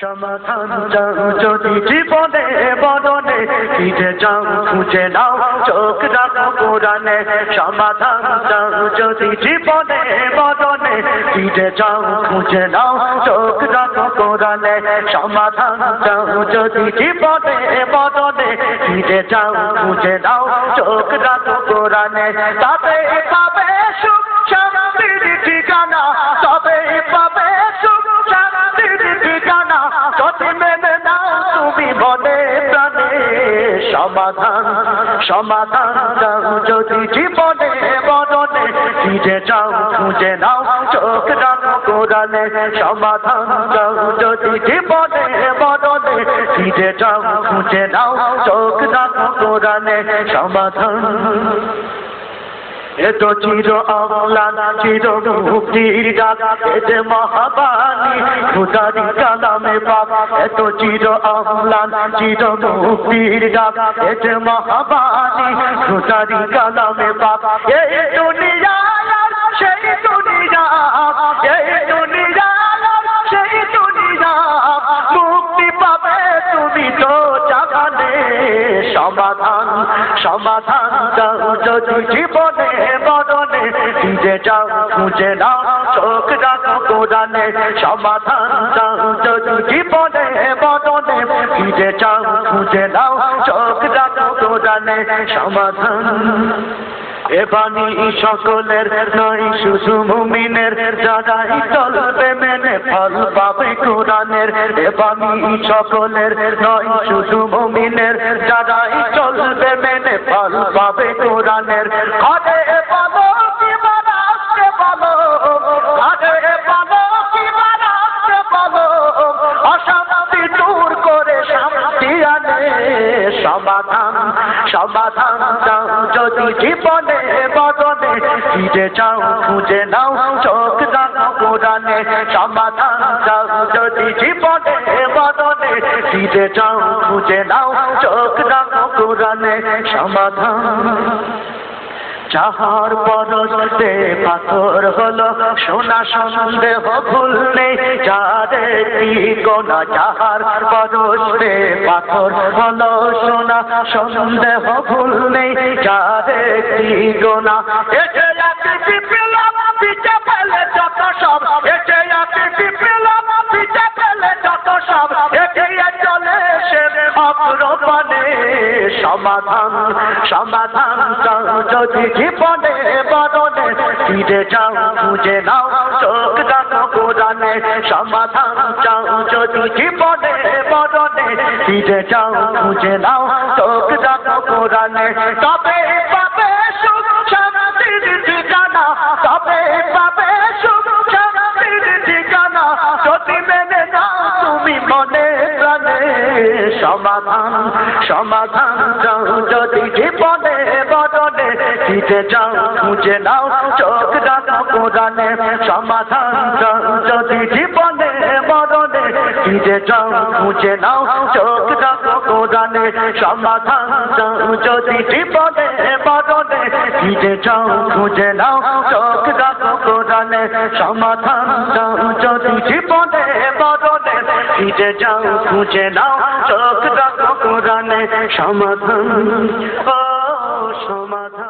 সমাধান চাও যদি জীবনে বদনে ফিরে যাও খুঁজে নাও চোখ রাখো কোরআনে সমাধান চাও যদি জীবনে বদনে ফিরে যাও খুঁজে নাও চোখ রাখো কোরআনে সমাধান চাও যদি জীবনে বদনে ফিরে যাও খুঁজে নাও চোখ রাখো কোরআনে তবে পাবে সুখ শান্তির ঠিকানা তবে পাবে সুখ শান্তির ঠিকানা যদি মেনে নাও তুমি মনে প্রাণে সমাধান সমাধান চাও যদি জীবনে বদনে ফিরে যাও খুঁজে নাও চোখ রাখো কোরআনে সমাধান চাও যদি জীবনে বদনে ফিরে যাও খুঁজে নাও চোখ রাখো কোরআনে সমাধান এ তো চির অম্লান চির মুক্তির ডাক এ যে মহাবাণী খুদারি কালামে পাক এ তো চির অম্লান চির মুক্তির ডাক এ যে মহাবাণী খুদারি কালামে পাক এই দুনিয়া সেই দুনিয়া এই দুনিয়া সেই দুনিয়া মুক্তি পাবে তুমি তো জাগানে সমাধান সমাধান চাও যদি জীবনে বদনে ফিরে যাও খুঁজে নাও চোখ রাখো কোরআনে সমাধান চাও যদি জীবনে বদনে ফিরে যাও খুঁজে নাও চোখ রাখো কোরআনে সমাধান এ বাণী সকলের নয় শুধু মুমিনের যারাই চলবে মেনে ফল পাবে কোরআনের এ বাণী সকলের নয় শুধু মুমিনের যারাই চলবে মেনে ফল পাবে কোরআনের ঘরে পাবো কি বানাতে পাবো ঘরে পাবো কি বানাতে পাবো অশান্তি দূর করে শান্তি আনে সমাধান সমাধান চাও যদি জীবনে বদনে ফিরে যাও খুঁজে নাও চোখ রাখো কোরআনে সমাধান চাও যদি জীবনে বদনে ফিরে যাও খুঁজে নাও চোখ রাখো কোরআনে সমাধান যাহার পরশে পাথর হলো সোনা সন্দেহ ভুল নেই যারে গোনা যাহার পরশে পাথর হলো সোনা সন্দেহ ভুল নেই যারে গোনা এসে যাচ্ছে পেলাম পিছে ফেলে যত সব এসে যাচ্ছে পেলাম পিছে ফেলে যত সব এগিয়ে চলে সে অগ্রপানে সমাধান সমাধান চাও যদি জীবনে বদনে ফিরে যাও খুঁজে নাও চোখ রাখো কোরআনে সমাধান চাও যদি জীবনে বদনে ফিরে যাও খুঁজে নাও চোখ রাখো কোরআনে তবে পাবে সুখ শান্তির ঠিকানা তবে পাবে সুখ শান্তির ঠিকানা যদি মেনে নাও তুমি মনে প্রাণে সমাধান সমাধান চাও যদি জীবনে বদনে ফিরে যাও খুঁজে নাও চোখ রাখো কোরআনে সমাধান চাও যদি জীবনে বদনে ফিরে যাও খুঁজে নাও চোখ রাখো কোরআনে সমাধান চাও যদি জীবনে বদনে ফিরে যাও খুঁজে নাও চোখ রাখো কোরআনে সমাধান চাও যদি জীবনে বদনে ফিরে যাও খুঁজে নাও চোখ রাখো কোরআনে সমাধান ও সমাধান।